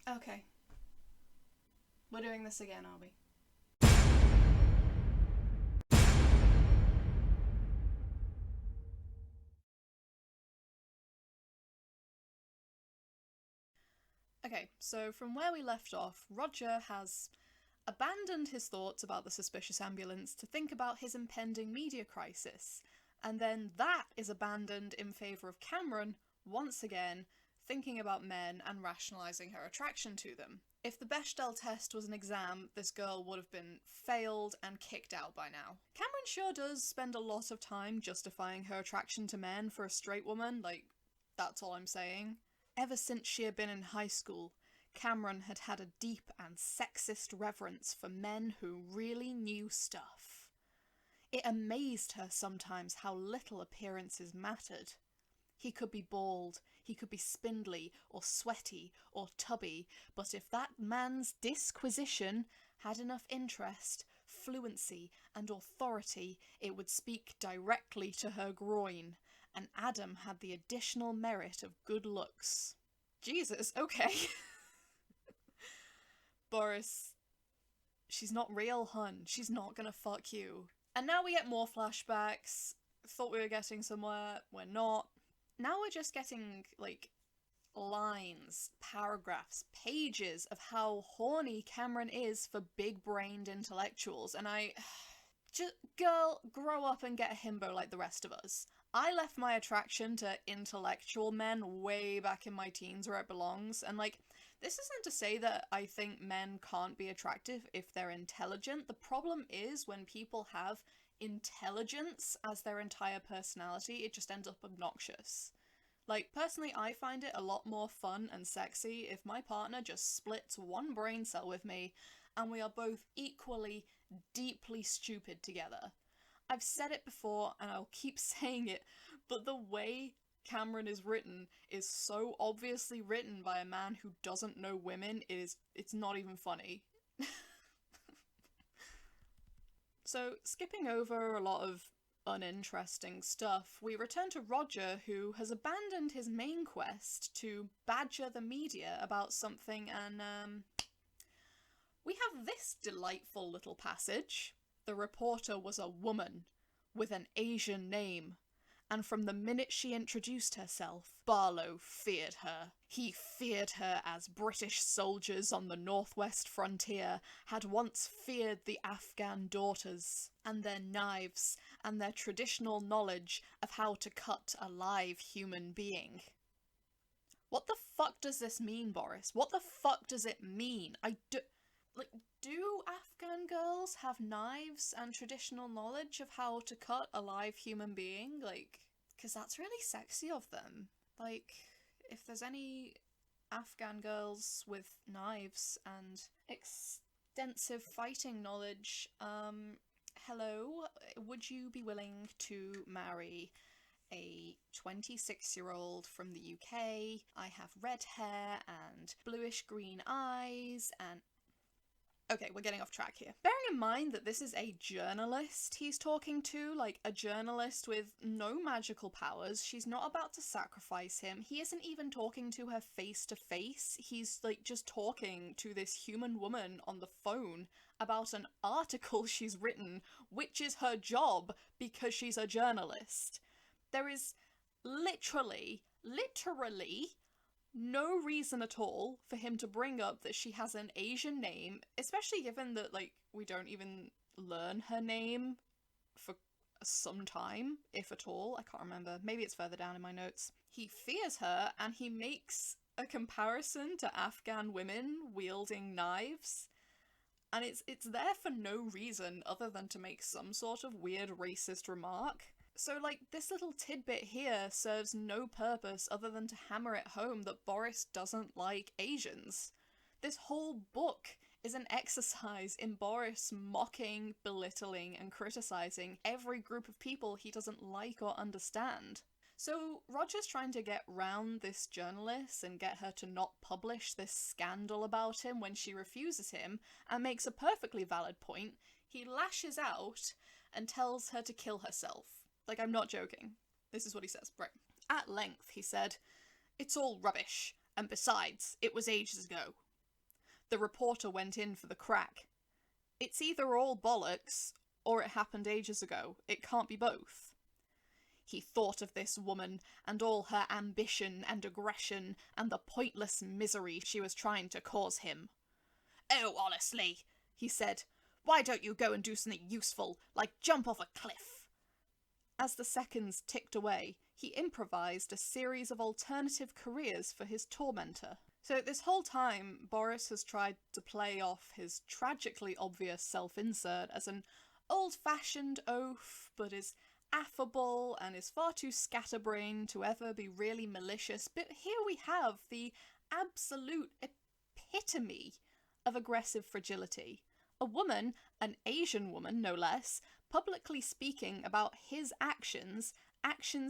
Okay. We're doing this again, are we? Okay, so from where we left off, Roger has abandoned his thoughts about the suspicious ambulance to think about his impending media crisis, and then that is abandoned in favour of Cameron, once again, thinking about men and rationalising her attraction to them. If the Bechdel test was an exam, this girl would have been failed and kicked out by now. Cameron sure does spend a lot of time justifying her attraction to men for a straight woman, like, that's all I'm saying. Ever since she had been in high school, Cameron had had a deep and sexist reverence for men who really knew stuff. It amazed her sometimes how little appearances mattered. He could be bald, he could be spindly, or sweaty, or tubby, but if that man's disquisition had enough interest, fluency, and authority, it would speak directly to her groin, and Adam had the additional merit of good looks. Jesus, okay. Boris, she's not real, hun. She's not gonna fuck you. And now we get more flashbacks. Thought we were getting somewhere, we're not. Now we're just getting, like, lines, paragraphs, pages of how horny Cameron is for big-brained intellectuals, and just, girl, grow up and get a himbo like the rest of us. I left my attraction to intellectual men way back in my teens where it belongs, and like, this isn't to say that I think men can't be attractive if they're intelligent. The problem is when people have intelligence as their entire personality, it just ends up obnoxious. Like, personally, I find it a lot more fun and sexy if my partner just splits one brain cell with me and we are both equally deeply stupid together. I've said it before and I'll keep saying it, but the way Cameron is written is so obviously written by a man who doesn't know women, it's not even funny. So, skipping over a lot of uninteresting stuff, we return to Roger, who has abandoned his main quest to badger the media about something, and we have this delightful little passage. The reporter was a woman with an Asian name, and from the minute she introduced herself, Barlow feared her. He feared her as British soldiers on the northwest frontier had once feared the Afghan daughters, and their knives, and their traditional knowledge of how to cut a live human being. What the fuck does this mean, Boris? What the fuck does it mean? Do Afghan girls have knives and traditional knowledge of how to cut a live human being? Like, because that's really sexy of them. Like, if there's any Afghan girls with knives and extensive fighting knowledge, hello, would you be willing to marry a 26-year-old from the UK? I have red hair and bluish green eyes and okay, we're getting off track here. Bearing in mind that this is a journalist he's talking to, like a journalist with no magical powers, she's not about to sacrifice him. He isn't even talking to her face to face. He's like just talking to this human woman on the phone about an article she's written, which is her job because she's a journalist. There is literally no reason at all for him to bring up that she has an Asian name, especially given that, like, we don't even learn her name for some time, if at all. I can't remember. Maybe it's further down in my notes. He fears her, and he makes a comparison to Afghan women wielding knives. And it's there for no reason other than to make some sort of weird racist remark. So, like, this little tidbit here serves no purpose other than to hammer it home that Boris doesn't like Asians. This whole book is an exercise in Boris mocking, belittling, and criticising every group of people he doesn't like or understand. So Roger's trying to get round this journalist and get her to not publish this scandal about him when she refuses him, and makes a perfectly valid point. He lashes out and tells her to kill herself. Like, I'm not joking. This is what he says. Right. At length, he said, "It's all rubbish. And besides, it was ages ago. the reporter went in for the crack. It's either all bollocks, or it happened ages ago. It can't be both. He thought of this woman, and all her ambition and aggression, and the pointless misery she was trying to cause him. "Oh, honestly," he said, "why don't you go and do something useful, like jump off a cliff?" As the seconds ticked away, he improvised a series of alternative careers for his tormentor. So this whole time, Boris has tried to play off his tragically obvious self-insert as an old-fashioned oaf, but is affable and is far too scatterbrained to ever be really malicious. But here we have the absolute epitome of aggressive fragility. A woman, an Asian woman no less, publicly speaking about his actions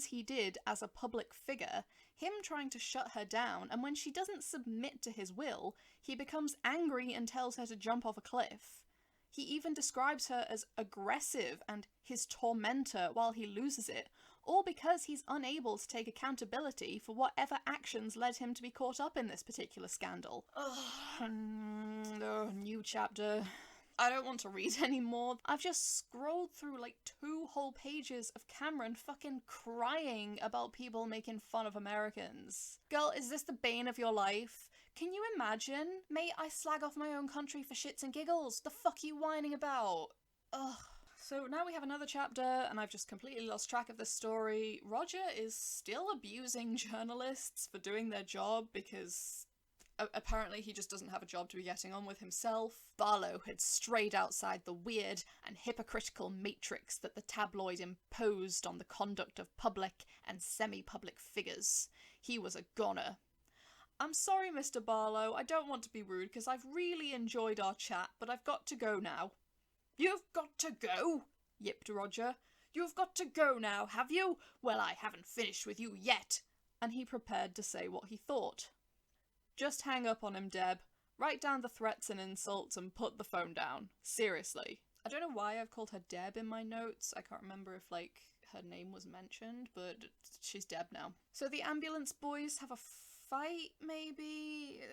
he did as a public figure, him trying to shut her down, and when she doesn't submit to his will, he becomes angry and tells her to jump off a cliff. He even describes her as aggressive and his tormentor while he loses it, all because he's unable to take accountability for whatever actions led him to be caught up in this particular scandal. New chapter. I don't want to read anymore. I've just scrolled through like 2 whole pages of Cameron fucking crying about people making fun of Americans. Girl, is this the bane of your life? Can you imagine? Mate, I slag off my own country for shits and giggles. The fuck are you whining about? Ugh. So now we have another chapter, and I've just completely lost track of this story. Roger is still abusing journalists for doing their job because apparently he just doesn't have a job to be getting on with himself. Barlow had strayed outside the weird and hypocritical matrix that the tabloid imposed on the conduct of public and semi-public figures. He was a goner. "I'm sorry, Mr. Barlow, I don't want to be rude because I've really enjoyed our chat, but I've got to go now." "You've got to go?" yipped Roger. "You've got to go now, have you? Well, I haven't finished with you yet." And he prepared to say what he thought. Just hang up on him, Deb. Write down the threats and insults and put the phone down. Seriously. I don't know why I've called her Deb in my notes. I can't remember if, like, her name was mentioned, but she's Deb now. So the ambulance boys have a fight, maybe?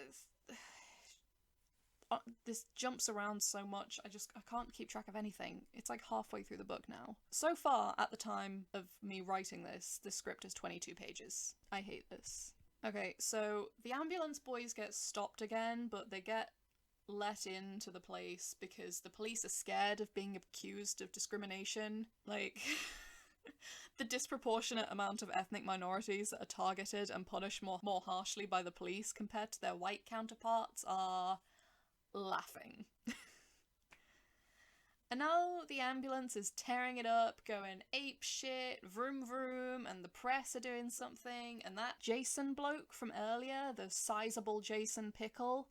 This jumps around so much, I can't keep track of anything. It's like halfway through the book now. So far, at the time of me writing this script is 22 pages. I hate this. Okay, so the ambulance boys get stopped again, but they get let into the place because the police are scared of being accused of discrimination. Like, the disproportionate amount of ethnic minorities that are targeted and punished more harshly by the police compared to their white counterparts are laughing. And now the ambulance is tearing it up, going ape shit, vroom vroom, and the press are doing something, and that Jason bloke from earlier, the sizable Jason Pickle,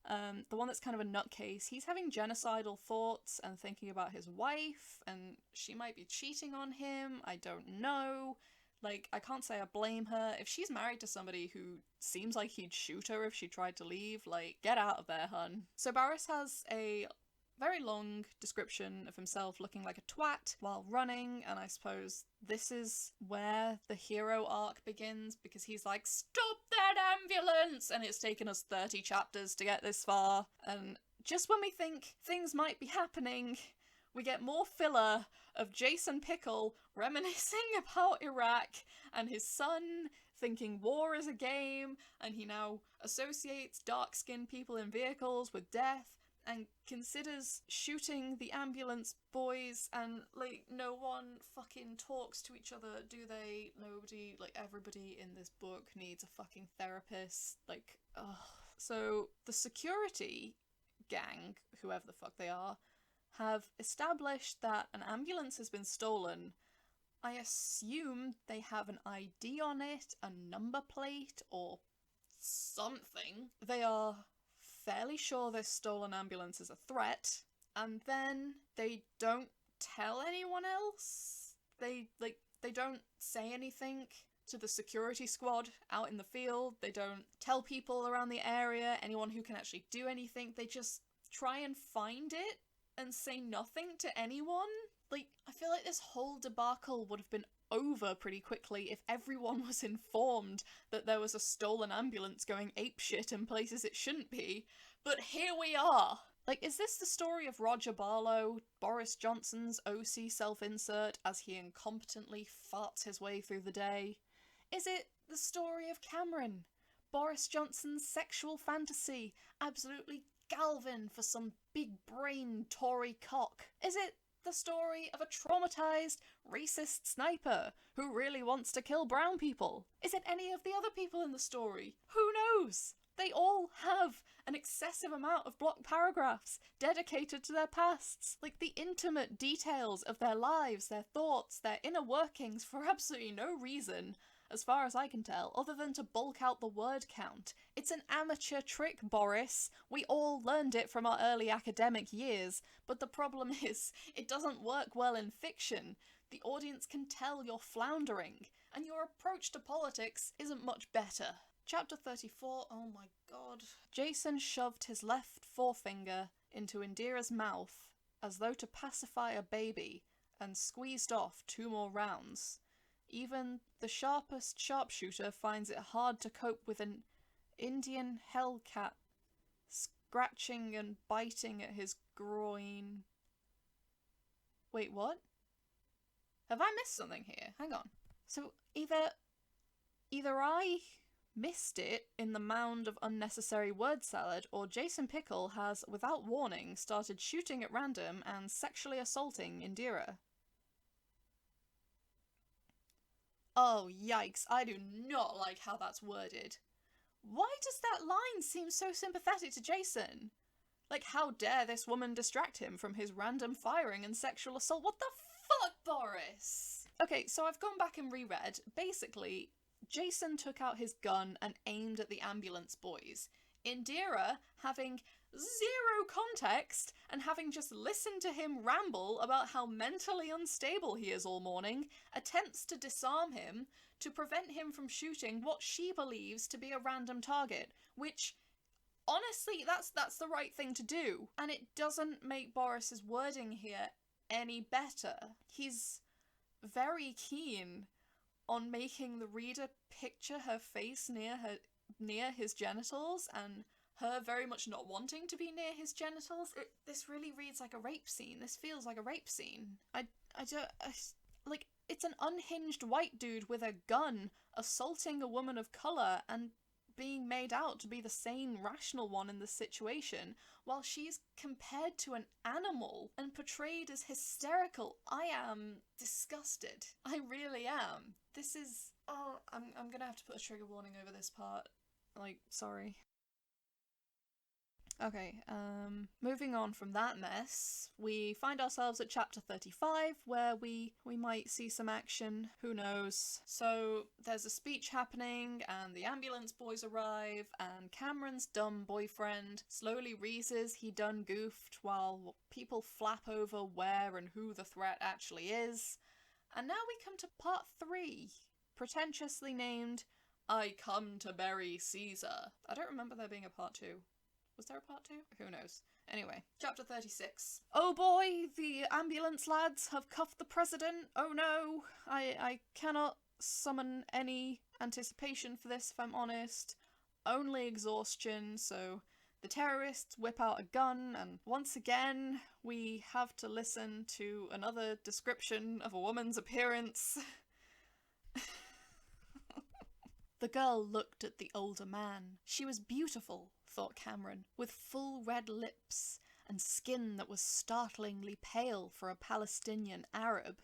the one that's kind of a nutcase, he's having genocidal thoughts and thinking about his wife, and she might be cheating on him, I don't know. Like, I can't say I blame her. If she's married to somebody who seems like he'd shoot her if she tried to leave, like, get out of there, hun. So Boris has a very long description of himself looking like a twat while running, and I suppose this is where the hero arc begins, because he's like, "Stop that ambulance!" and it's taken us 30 chapters to get this far, and just when we think things might be happening, we get more filler of Jason Pickle reminiscing about Iraq and his son thinking war is a game, and he now associates dark-skinned people in vehicles with death, and considers shooting the ambulance boys, and, like, no one fucking talks to each other, do they? Nobody, like, everybody in this book needs a fucking therapist, like, ugh. So, the security gang, whoever the fuck they are, have established that an ambulance has been stolen. I assume they have an ID on it, a number plate, or something. They are fairly sure this stolen ambulance is a threat, and then they don't tell anyone else. They don't say anything to the security squad out in the field. They don't tell people around the area, anyone who can actually do anything. They just try and find it and say nothing to anyone. Like, I feel like this whole debacle would have been over pretty quickly if everyone was informed that there was a stolen ambulance going apeshit in places it shouldn't be. But here we are! Like, is this the story of Roger Barlow, Boris Johnson's OC self-insert as he incompetently farts his way through the day? Is it the story of Cameron, Boris Johnson's sexual fantasy, absolutely Galvin for some big-brained Tory cock? Is it the story of a traumatized, racist sniper who really wants to kill brown people? Is it any of the other people in the story? Who knows? They all have an excessive amount of block paragraphs dedicated to their pasts, like the intimate details of their lives, their thoughts, their inner workings, for absolutely no reason, as far as I can tell, other than to bulk out the word count. It's an amateur trick, Boris. We all learned it from our early academic years, but the problem is, it doesn't work well in fiction. The audience can tell you're floundering, and your approach to politics isn't much better. Chapter 34, oh my god. Jason shoved his left forefinger into Indira's mouth as though to pacify a baby and squeezed off 2 more rounds. Even the sharpest sharpshooter finds it hard to cope with an Indian hellcat scratching and biting at his groin. Wait, what? Have I missed something here? Hang on. So either I missed it in the mound of unnecessary word salad, or Jason Pickle has, without warning, started shooting at random and sexually assaulting Indira. Oh, yikes, I do not like how that's worded. Why does that line seem so sympathetic to Jason? Like, how dare this woman distract him from his random firing and sexual assault? What the fuck, Boris? Okay, so I've gone back and reread. Basically, Jason took out his gun and aimed at the ambulance boys. Indira, having 0 context and having just listened to him ramble about how mentally unstable he is all morning, attempts to disarm him to prevent him from shooting what she believes to be a random target, which, honestly, that's the right thing to do. And it doesn't make Boris's wording here any better. He's very keen on making the reader picture her face near his genitals, and her very much not wanting to be near his genitals. This really reads like a rape scene. This feels like a rape scene. Like, it's an unhinged white dude with a gun assaulting a woman of colour and being made out to be the sane, rational one in the situation, while she's compared to an animal and portrayed as hysterical. I am disgusted. I really am. This is... oh, I'm gonna have to put a trigger warning over this part. Like, sorry. Okay, moving on from that mess, we find ourselves at chapter 35, where we might see some action, who knows. So, there's a speech happening, and the ambulance boys arrive, and Cameron's dumb boyfriend slowly realizes he done goofed while people flap over where and who the threat actually is. And now we come to part 3, pretentiously named, I Come to Bury Caesar. I don't remember there being a part 2. Was there a part 2? Who knows? Anyway, chapter 36. Oh boy, the ambulance lads have cuffed the president. Oh no, I cannot summon any anticipation for this, if I'm honest. Only exhaustion, so the terrorists whip out a gun, and once again, we have to listen to another description of a woman's appearance. The girl looked at the older man. She was beautiful, thought Cameron, with full red lips and skin that was startlingly pale for a Palestinian Arab.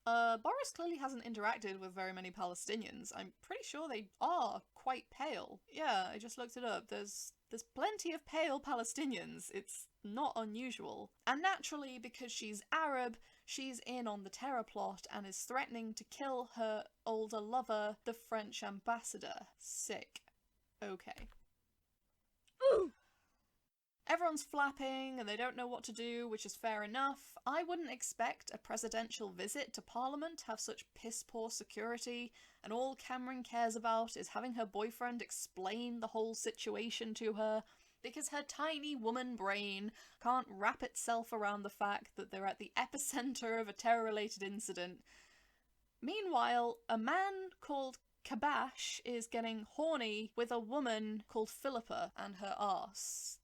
Boris clearly hasn't interacted with very many Palestinians. I'm pretty sure they are quite pale. Yeah, I just looked it up. There's plenty of pale Palestinians. It's not unusual. And naturally, because she's Arab, she's in on the terror plot and is threatening to kill her older lover, the French ambassador. Sick. Okay. Everyone's flapping and they don't know what to do, which is fair enough. I wouldn't expect a presidential visit to Parliament to have such piss-poor security, and all Cameron cares about is having her boyfriend explain the whole situation to her, because her tiny woman brain can't wrap itself around the fact that they're at the epicenter of a terror-related incident. Meanwhile, a man called Kabash is getting horny with a woman called Philippa and her arse.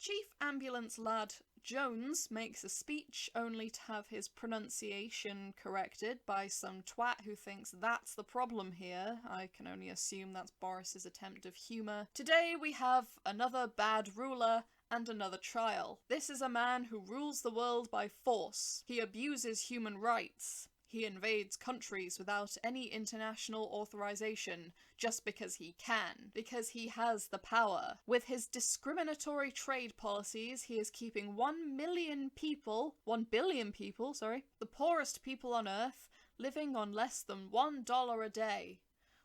Chief Ambulance Lad Jones makes a speech only to have his pronunciation corrected by some twat who thinks that's the problem here. I can only assume that's Boris's attempt of humour. Today we have another bad ruler and another trial. This is a man who rules the world by force. He abuses human rights. He invades countries without any international authorization, just because he can, because he has the power. With his discriminatory trade policies, he is keeping 1 billion people, the poorest people on Earth, living on less than $1 a day.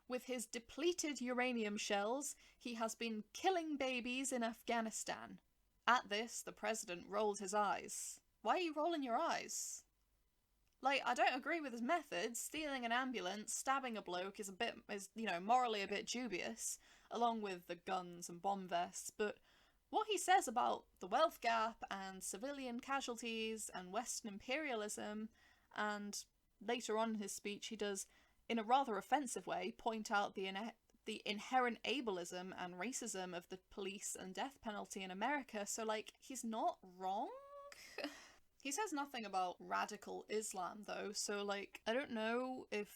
With his depleted uranium shells, he has been killing babies in Afghanistan. At this, the president rolled his eyes. Why are you rolling your eyes? Like, I don't agree with his methods. Stealing an ambulance, stabbing a bloke is morally a bit dubious, along with the guns and bomb vests, but what he says about the wealth gap and civilian casualties and Western imperialism, and later on in his speech he does, in a rather offensive way, point out the inherent ableism and racism of the police and death penalty in America, so, like, he's not wrong? He says nothing about radical Islam, though, so, like, I don't know if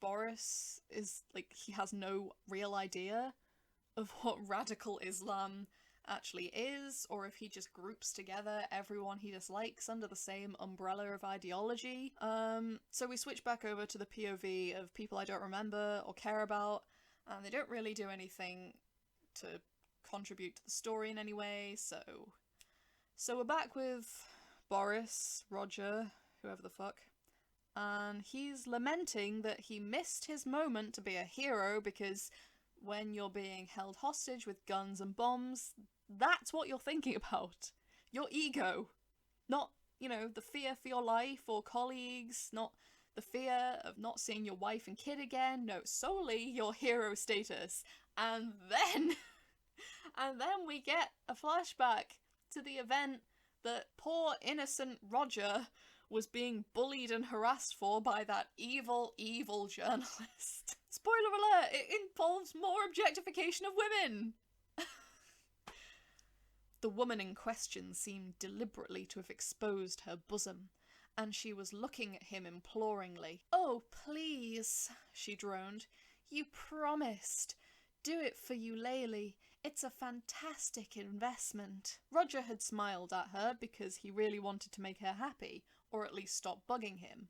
Boris is, like, he has no real idea of what radical Islam actually is, or if he just groups together everyone he dislikes under the same umbrella of ideology. So we switch back over to the POV of people I don't remember or care about, and they don't really do anything to contribute to the story in any way, so we're back with Boris, Roger, whoever the fuck, and he's lamenting that he missed his moment to be a hero because when you're being held hostage with guns and bombs, that's what you're thinking about. Your ego. Not, the fear for your life or colleagues, not the fear of not seeing your wife and kid again, no, solely your hero status. And then we get a flashback to the event that poor innocent Roger was being bullied and harassed for by that evil, evil journalist. Spoiler alert, it involves more objectification of women! The woman in question seemed deliberately to have exposed her bosom, and she was looking at him imploringly. "Oh, please," she droned. "You promised. Do it for Eulalie. It's a fantastic investment." Roger had smiled at her because he really wanted to make her happy, or at least stop bugging him.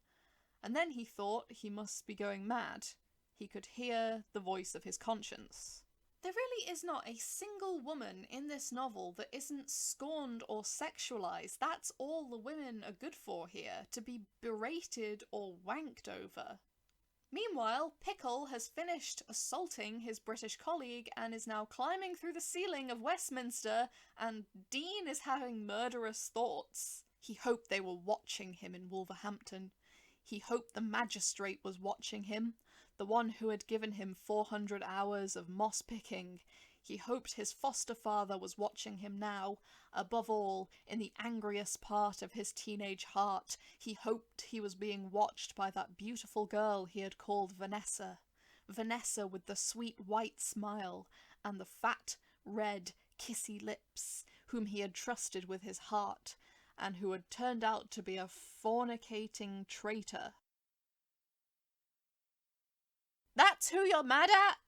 And then he thought he must be going mad. He could hear the voice of his conscience. There really is not a single woman in this novel that isn't scorned or sexualized. That's all the women are good for here, to be berated or wanked over. Meanwhile, Pickle has finished assaulting his British colleague and is now climbing through the ceiling of Westminster, and Dean is having murderous thoughts. He hoped they were watching him in Wolverhampton. He hoped the magistrate was watching him, the one who had given him 400 hours of moss-picking. He hoped his foster father was watching him now. Above all, in the angriest part of his teenage heart, he hoped he was being watched by that beautiful girl he had called Vanessa. Vanessa with the sweet white smile and the fat, red, kissy lips, whom he had trusted with his heart, and who had turned out to be a fornicating traitor. That's who you're mad at?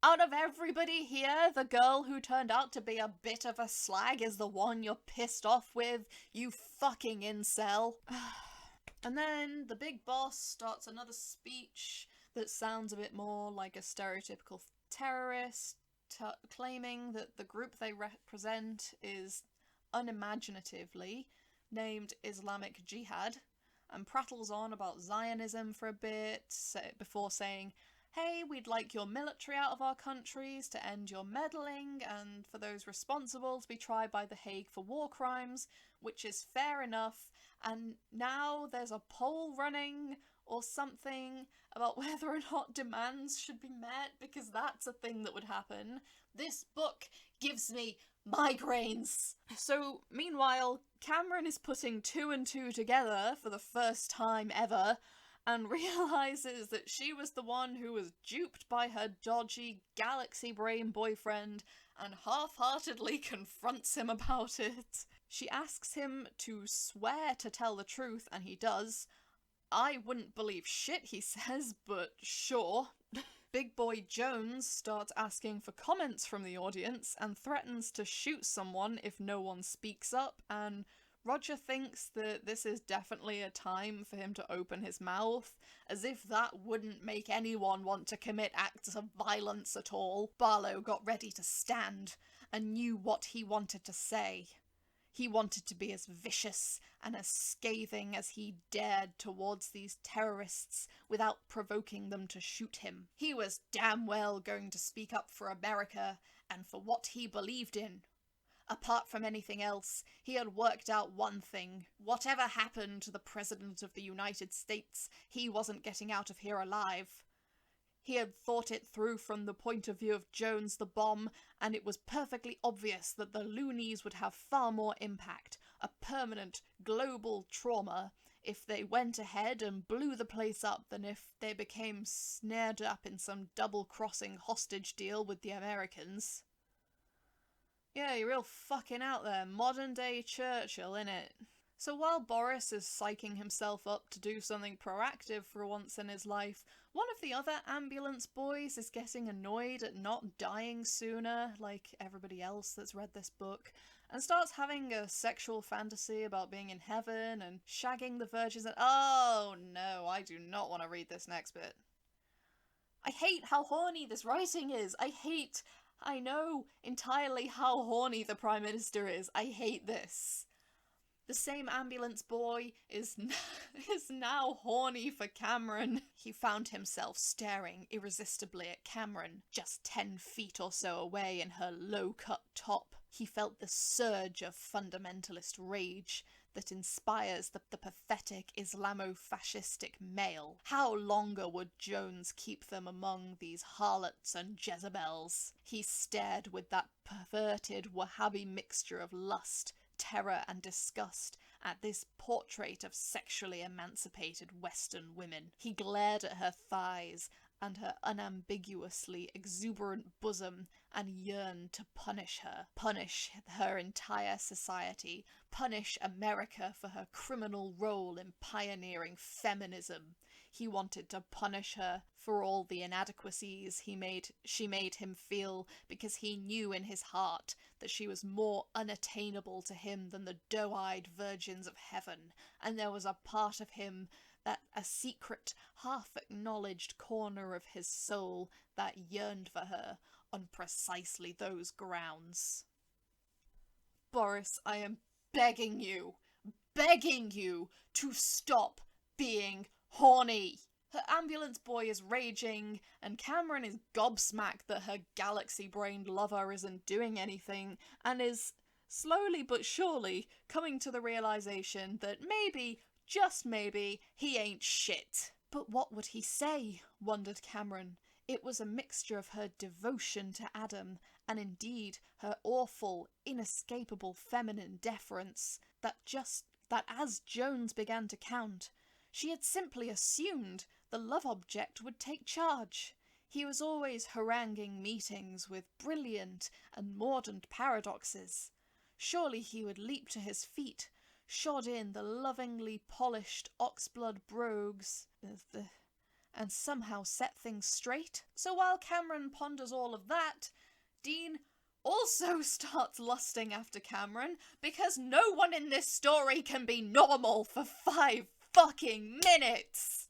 Out of everybody here, the girl who turned out to be a bit of a slag is the one you're pissed off with, you fucking incel. And then the big boss starts another speech that sounds a bit more like a stereotypical terrorist, claiming that the group they represent is unimaginatively named Islamic Jihad, and prattles on about Zionism for a bit before saying, "Hey, we'd like your military out of our countries to end your meddling, and for those responsible to be tried by The Hague for war crimes," which is fair enough, and now there's a poll running or something about whether or not demands should be met, because that's a thing that would happen. This book gives me migraines. So, meanwhile, Cameron is putting two and two together for the first time ever, and realizes that she was the one who was duped by her dodgy galaxy brain boyfriend and half-heartedly confronts him about it. She asks him to swear to tell the truth, and he does. I wouldn't believe shit he says, but sure. Big Boy Jones starts asking for comments from the audience and threatens to shoot someone if no one speaks up, and Roger thinks that this is definitely a time for him to open his mouth, as if that wouldn't make anyone want to commit acts of violence at all. Barlow got ready to stand and knew what he wanted to say. He wanted to be as vicious and as scathing as he dared towards these terrorists without provoking them to shoot him. He was damn well going to speak up for America and for what he believed in. Apart from anything else, he had worked out one thing. Whatever happened to the President of the United States, he wasn't getting out of here alive. He had thought it through from the point of view of Jones the bomb, and it was perfectly obvious that the loonies would have far more impact, a permanent global trauma, if they went ahead and blew the place up than if they became snared up in some double-crossing hostage deal with the Americans. Yeah, you're real fucking out there, modern-day Churchill, innit? So while Boris is psyching himself up to do something proactive for once in his life, one of the other ambulance boys is getting annoyed at not dying sooner, like everybody else that's read this book, and starts having a sexual fantasy about being in heaven and shagging the virgins and— oh no, I do not want to read this next bit. I hate how horny this writing is. I know entirely how horny the Prime Minister is. I hate this. The same ambulance boy is now horny for Cameron. He found himself staring irresistibly at Cameron, just 10 feet or so away in her low-cut top. He felt the surge of fundamentalist rage that inspires the pathetic Islamofascistic male. How longer would Jones keep them among these harlots and Jezebels? He stared with that perverted Wahhabi mixture of lust, terror and disgust at this portrait of sexually emancipated Western women. He glared at her thighs and her unambiguously exuberant bosom and yearned to punish her entire society, punish America for her criminal role in pioneering feminism. He wanted to punish her for all the inadequacies she made him feel, because he knew in his heart that she was more unattainable to him than the doe-eyed virgins of heaven, and there was a part of him, that a secret, half-acknowledged corner of his soul that yearned for her on precisely those grounds. Boris, I am begging you to stop being horny. Her ambulance boy is raging, and Cameron is gobsmacked that her galaxy-brained lover isn't doing anything, and is, slowly but surely, coming to the realization that maybe, just maybe, he ain't shit. But what would he say? Wondered Cameron. It was a mixture of her devotion to Adam, and indeed her awful, inescapable feminine deference, that as Jones began to count, she had simply assumed the love object would take charge. He was always haranguing meetings with brilliant and mordant paradoxes. Surely he would leap to his feet, shod in the lovingly polished oxblood brogues, and somehow set things straight. So while Cameron ponders all of that, Dean also starts lusting after Cameron, because no one in this story can be normal for 5 fucking minutes!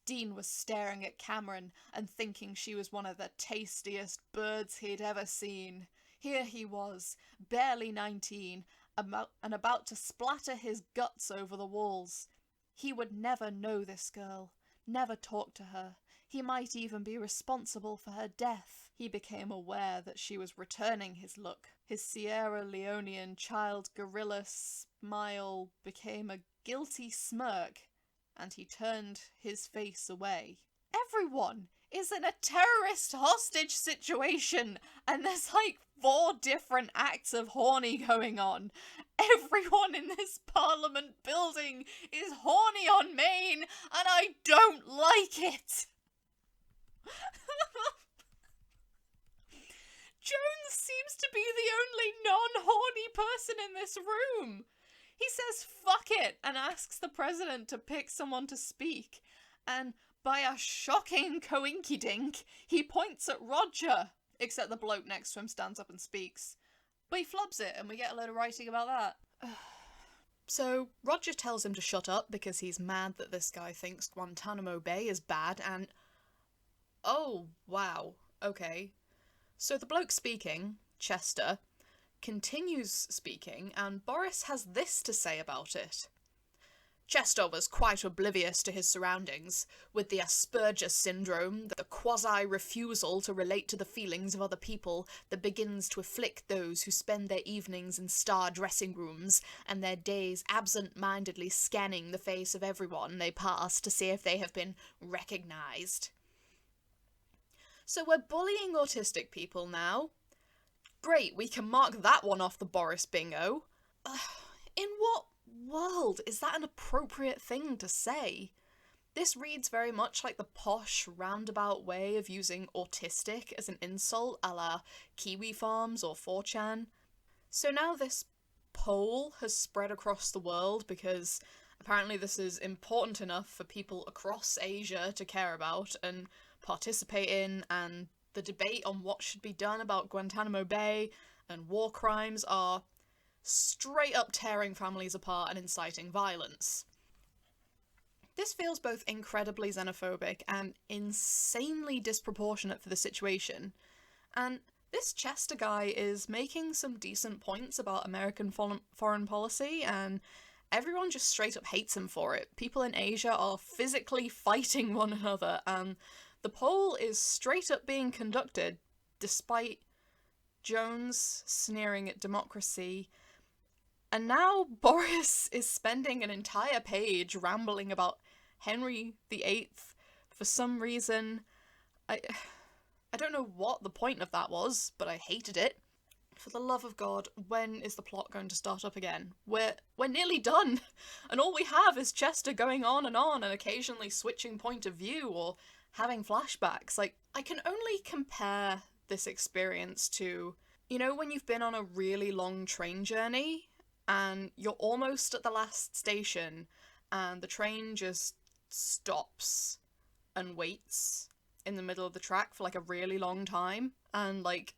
Dean was staring at Cameron and thinking she was one of the tastiest birds he'd ever seen. Here he was, barely 19, and about to splatter his guts over the walls. He would never know this girl, never talk to her. He might even be responsible for her death. He became aware that she was returning his look. His Sierra Leonean child gorilla smile became a guilty smirk, and he turned his face away. Everyone, is in a terrorist hostage situation, and there's like 4 different acts of horny going on. Everyone in this parliament building is horny on Maine, and I don't like it. Jones seems to be the only non-horny person in this room. He says fuck it and asks the president to pick someone to speak, and by a shocking coinkydink, he points at Roger, except the bloke next to him stands up and speaks. But he flubs it, and we get a load of writing about that. So, Roger tells him to shut up because he's mad that this guy thinks Guantanamo Bay is bad, and... oh, wow, okay. So the bloke speaking, Chester, continues speaking, and Boris has this to say about it. Chester was quite oblivious to his surroundings, with the Asperger syndrome, the quasi-refusal to relate to the feelings of other people that begins to afflict those who spend their evenings in star dressing rooms and their days absent-mindedly scanning the face of everyone they pass to see if they have been recognised. So we're bullying autistic people now. Great, we can mark that one off the Boris bingo. In what world is that an appropriate thing to say? This reads very much like the posh, roundabout way of using autistic as an insult a la Kiwi Farms or 4chan. So now this poll has spread across the world because apparently this is important enough for people across Asia to care about and participate in, and the debate on what should be done about Guantanamo Bay and war crimes are straight up tearing families apart and inciting violence. This feels both incredibly xenophobic and insanely disproportionate for the situation, and this Chester guy is making some decent points about American foreign policy, and everyone just straight up hates him for it. People in Asia are physically fighting one another, and the poll is straight up being conducted despite Jones sneering at democracy. And now Boris is spending an entire page rambling about Henry VIII for some reason. I don't know what the point of that was, but I hated it. For the love of God, when is the plot going to start up again? We're nearly done, and all we have is Chester going on and occasionally switching point of view or having flashbacks. Like, I can only compare this experience to, you know, when you've been on a really long train journey and you're almost at the last station and the train just stops and waits in the middle of the track for like a really long time, and like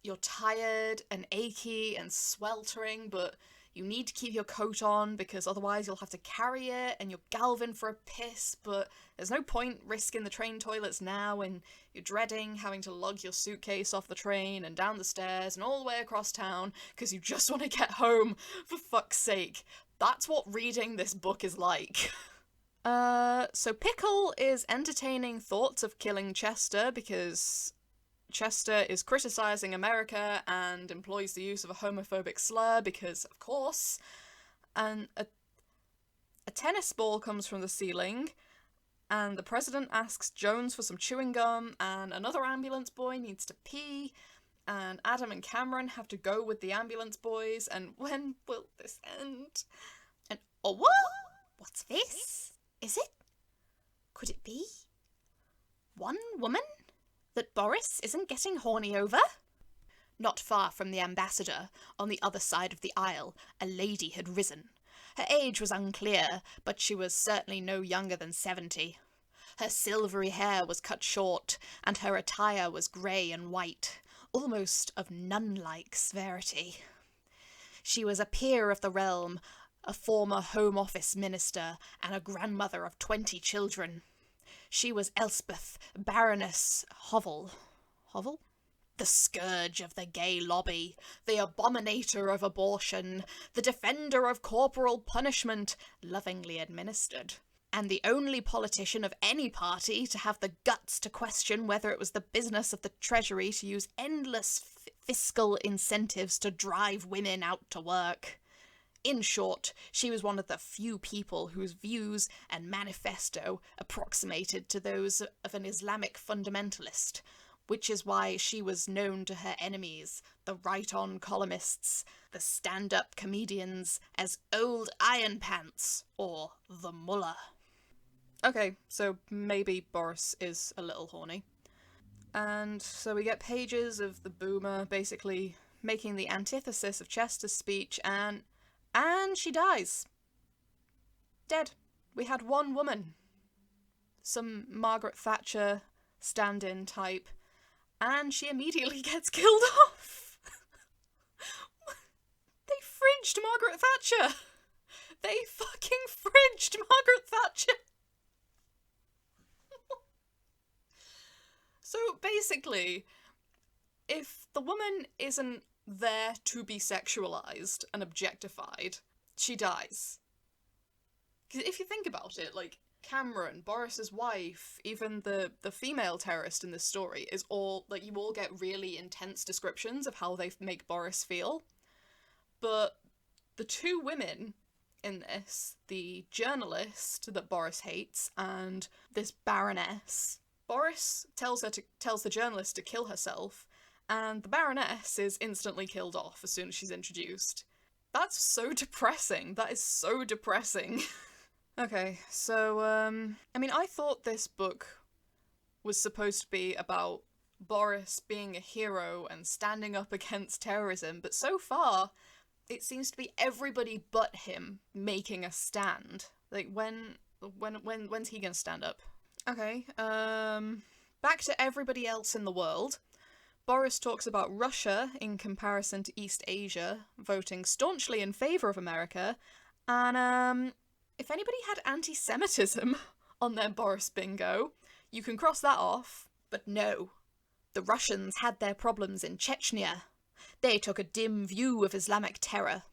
you're tired and achy and sweltering, but you need to keep your coat on because otherwise you'll have to carry it, and you're galvin for a piss, but there's no point risking the train toilets now, and you're dreading having to lug your suitcase off the train and down the stairs and all the way across town because you just want to get home, for fuck's sake. That's what reading this book is like. So Pickle is entertaining thoughts of killing Chester because Chester is criticising America and employs the use of a homophobic slur because, of course, and a tennis ball comes from the ceiling, and the president asks Jones for some chewing gum, and another ambulance boy needs to pee, and Adam and Cameron have to go with the ambulance boys, and when will this end? And oh, what? What's this? Is it? Could it be? One woman? That Boris isn't getting horny over? Not far from the ambassador, on the other side of the aisle, a lady had risen. Her age was unclear, but she was certainly no younger than 70. Her silvery hair was cut short, and her attire was grey and white, almost of nun-like severity. She was a peer of the realm, a former Home Office minister, and a grandmother of 20 children. She was Elspeth, Baroness Hovel. Hovel? The scourge of the gay lobby, the abominator of abortion, the defender of corporal punishment, lovingly administered, and the only politician of any party to have the guts to question whether it was the business of the Treasury to use endless fiscal incentives to drive women out to work. In short, she was one of the few people whose views and manifesto approximated to those of an Islamic fundamentalist, which is why she was known to her enemies, the right-on columnists, the stand-up comedians, as Old Iron Pants, or the Mullah. Okay, so maybe Boris is a little horny. And so we get pages of the boomer basically making the antithesis of Chester's speech, and she dies. Dead. We had one woman. Some Margaret Thatcher stand-in type, and she immediately gets killed off. They fridged Margaret Thatcher. They fucking fridged Margaret Thatcher. So basically, if the woman isn't there to be sexualized and objectified, she dies. Because if you think about it, like, Cameron, Boris's wife, even the female terrorist in this story is all, like, you all get really intense descriptions of how they make Boris feel. But the two women in this, the journalist that Boris hates and this baroness, Boris tells the journalist to kill herself, and the Baroness is instantly killed off as soon as she's introduced. That's so depressing. That is so depressing. Okay, so, I mean, I thought this book was supposed to be about Boris being a hero and standing up against terrorism, but so far, it seems to be everybody but him making a stand. Like, when's he gonna stand up? Okay, back to everybody else in the world. Boris talks about Russia in comparison to East Asia, voting staunchly in favour of America, and, if anybody had antisemitism on their Boris bingo, you can cross that off. But no, the Russians had their problems in Chechnya. They took a dim view of Islamic terror.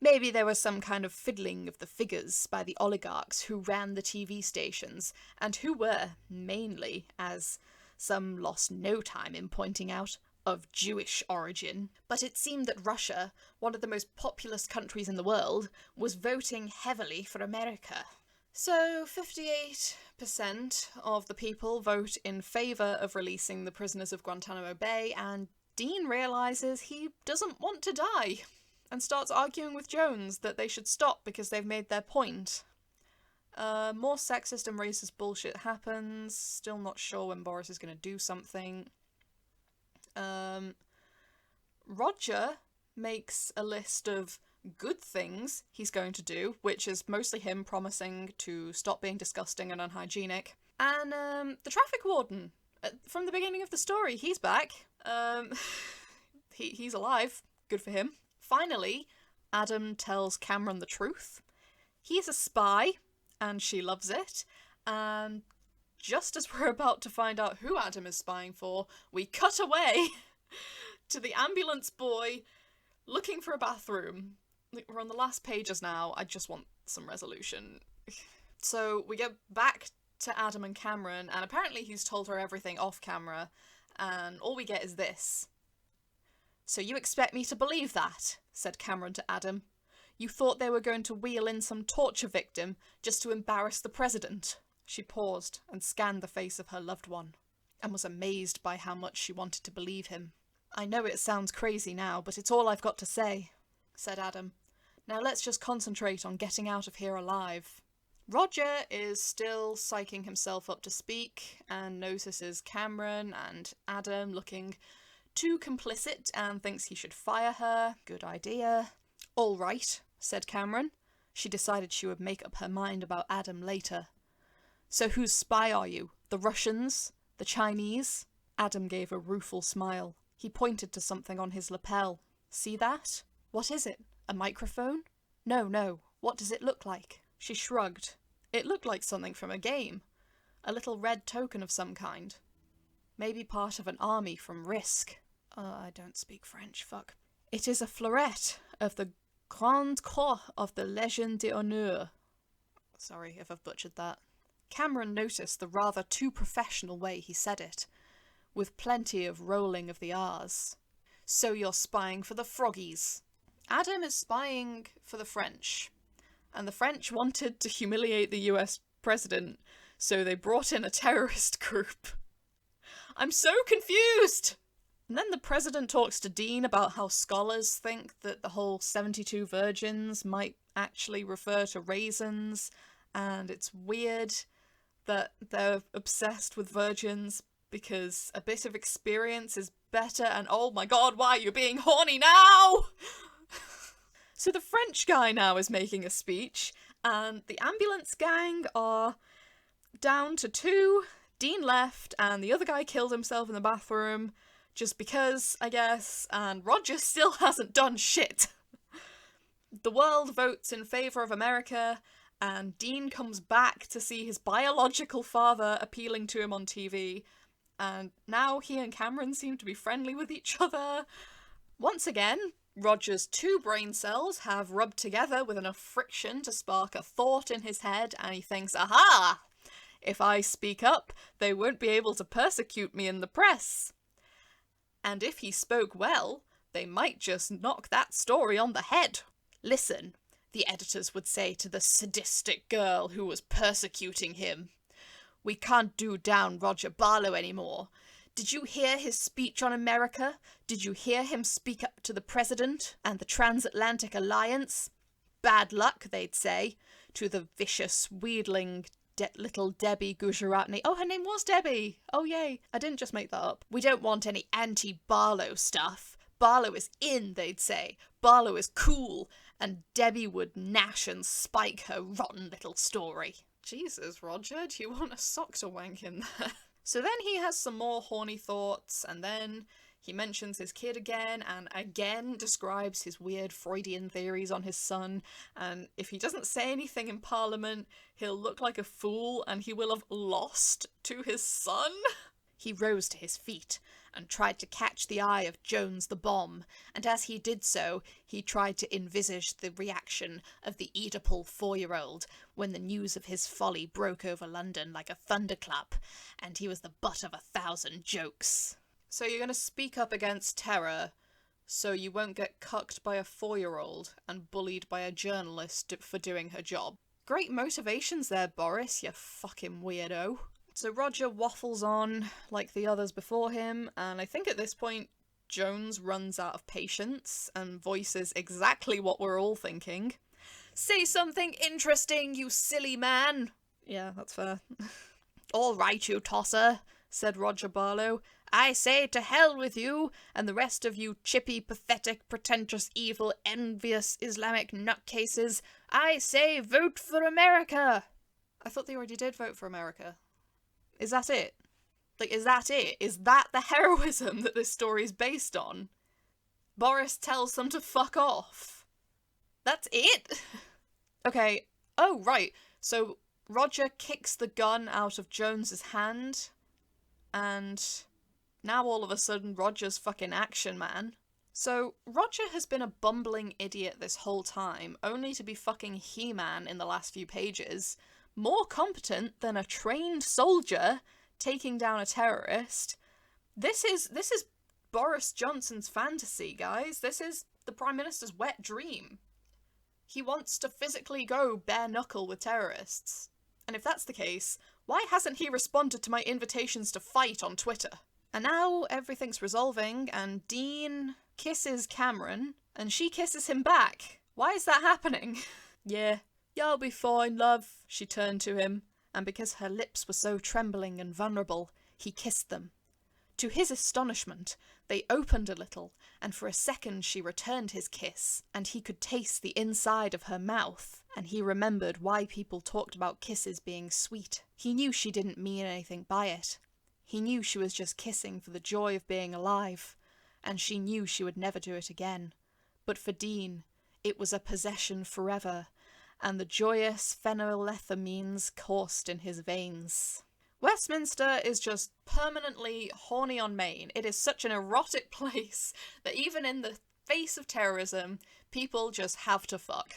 Maybe there was some kind of fiddling of the figures by the oligarchs who ran the TV stations, and who were, mainly, as some lost no time in pointing out, of Jewish origin. But it seemed that Russia, one of the most populous countries in the world, was voting heavily for America. So 58% of the people vote in favour of releasing the prisoners of Guantanamo Bay, and Dean realises he doesn't want to die, and starts arguing with Jones that they should stop because they've made their point. More sexist and racist bullshit happens, still not sure when Boris is going to do something. Roger makes a list of good things he's going to do, which is mostly him promising to stop being disgusting and unhygienic. And the traffic warden, from the beginning of the story, he's back. He's alive. Good for him. Finally, Adam tells Cameron the truth. He's a spy, and she loves it. And just as we're about to find out who Adam is spying for, we cut away to the ambulance boy looking for a bathroom. We're on the last pages now. I just want some resolution. So we get back to Adam and Cameron, and apparently he's told her everything off camera, and all we get is this. "So you expect me to believe that?" said Cameron to Adam. "You thought they were going to wheel in some torture victim just to embarrass the president?" She paused and scanned the face of her loved one, and was amazed by how much she wanted to believe him. "I know it sounds crazy now, but it's all I've got to say," said Adam. "Now let's just concentrate on getting out of here alive." Roger is still psyching himself up to speak, and notices Cameron and Adam looking too complicit and thinks he should fire her. Good idea. "All right," said Cameron. She decided she would make up her mind about Adam later. "So whose spy are you? The Russians? The Chinese?" Adam gave a rueful smile. He pointed to something on his lapel. "See that? What is it? A microphone? No. What does it look like?" She shrugged. It looked like something from a game. A little red token of some kind. Maybe part of an army from Risk. I don't speak French, fuck. "It is a florette of the Grande Croix of the Légion d'Honneur." Sorry if I've butchered that. Cameron noticed the rather too professional way he said it, with plenty of rolling of the R's. "So you're spying for the Froggies?" Adam is spying for the French, and the French wanted to humiliate the US president, so they brought in a terrorist group. I'm so confused! And then the president talks to Dean about how scholars think that the whole 72 virgins might actually refer to raisins, and it's weird that they're obsessed with virgins because a bit of experience is better, and oh my god, why are you being horny now? So the French guy now is making a speech, and the ambulance gang are down to 2. Dean left, and the other guy killed himself in the bathroom, just because, I guess, and Roger still hasn't done shit. The world votes in favour of America, and Dean comes back to see his biological father appealing to him on TV, and now he and Cameron seem to be friendly with each other. Once again, Roger's 2 brain cells have rubbed together with enough friction to spark a thought in his head, and he thinks, aha! If I speak up, they won't be able to persecute me in the press. And if he spoke well, they might just knock that story on the head. Listen, the editors would say to the sadistic girl who was persecuting him. We can't do down Roger Barlow anymore. Did you hear his speech on America? Did you hear him speak up to the president and the transatlantic alliance? Bad luck, they'd say, to the vicious, wheedling little Debbie Gujaratni. Oh, her name was Debbie! Oh, yay. I didn't just make that up. We don't want any anti-Barlow stuff. Barlow is in, they'd say. Barlow is cool. And Debbie would gnash and spike her rotten little story. Jesus, Roger, do you want a sock to wank in there? So then he has some more horny thoughts, and then he mentions his kid again, and again describes his weird Freudian theories on his son, and if he doesn't say anything in Parliament, he'll look like a fool, and he will have lost to his son. He rose to his feet, and tried to catch the eye of Jones the bomb, and as he did so, he tried to envisage the reaction of the Oedipal 4-year-old when the news of his folly broke over London like a thunderclap, and he was the butt of 1,000 jokes. So you're going to speak up against terror, so you won't get cucked by a 4-year-old and bullied by a journalist for doing her job. Great motivations there, Boris, you fucking weirdo. So Roger waffles on like the others before him, and I think at this point Jones runs out of patience and voices exactly what we're all thinking. Say something interesting, you silly man! Yeah, that's fair. All right, you tosser, said Roger Barlow. I say to hell with you, and the rest of you chippy, pathetic, pretentious, evil, envious Islamic nutcases. I say vote for America! I thought they already did vote for America. Is that it? Like, is that it? Is that the heroism that this story is based on? Boris tells them to fuck off. That's it? Okay, oh right, so Roger kicks the gun out of Jones's hand, and now all of a sudden Roger's fucking action man. So Roger has been a bumbling idiot this whole time, only to be fucking He-Man in the last few pages, more competent than a trained soldier taking down a terrorist. This is Boris Johnson's fantasy, guys. This is the Prime Minister's wet dream. He wants to physically go bare knuckle with terrorists. And if that's the case, why hasn't he responded to my invitations to fight on Twitter? And now everything's resolving, and Dean kisses Cameron, and she kisses him back. Why is that happening? Yeah, you'll be fine, love, she turned to him, and because her lips were so trembling and vulnerable, he kissed them. To his astonishment, they opened a little, and for a second she returned his kiss, and he could taste the inside of her mouth, and he remembered why people talked about kisses being sweet. He knew she didn't mean anything by it. He knew she was just kissing for the joy of being alive, and she knew she would never do it again. But for Dean, it was a possession forever, and the joyous phenylethylamines coursed in his veins. Westminster is just permanently horny on Main. It is such an erotic place that even in the face of terrorism, people just have to fuck.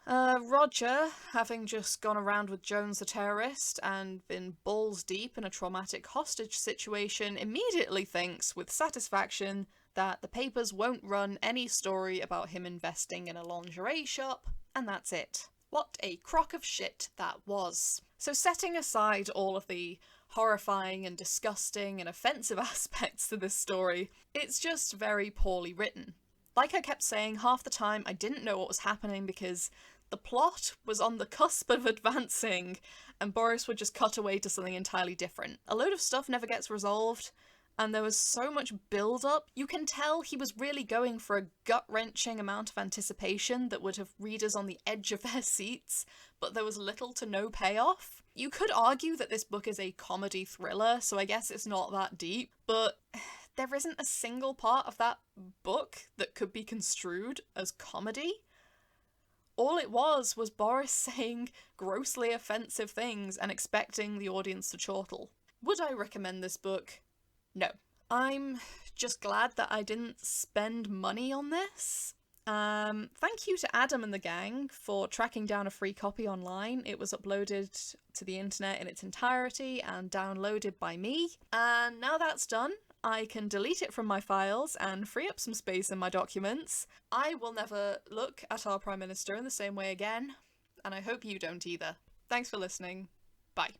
Roger, having just gone around with Jones the terrorist and been balls deep in a traumatic hostage situation, immediately thinks, with satisfaction, that the papers won't run any story about him investing in a lingerie shop, and that's it. What a crock of shit that was. So setting aside all of the horrifying and disgusting and offensive aspects to this story, it's just very poorly written. Like I kept saying, half the time I didn't know what was happening because the plot was on the cusp of advancing and Boris would just cut away to something entirely different. A load of stuff never gets resolved, and there was so much build-up. You can tell he was really going for a gut-wrenching amount of anticipation that would have readers on the edge of their seats, but there was little to no payoff. You could argue that this book is a comedy thriller, so I guess it's not that deep, but there isn't a single part of that book that could be construed as comedy. All it was Boris saying grossly offensive things and expecting the audience to chortle. Would I recommend this book? No. I'm just glad that I didn't spend money on this. Thank you to Adam and the gang for tracking down a free copy online. It was uploaded to the internet in its entirety and downloaded by me. And now that's done, I can delete it from my files and free up some space in my documents. I will never look at our Prime Minister in the same way again, and I hope you don't either. Thanks for listening. Bye.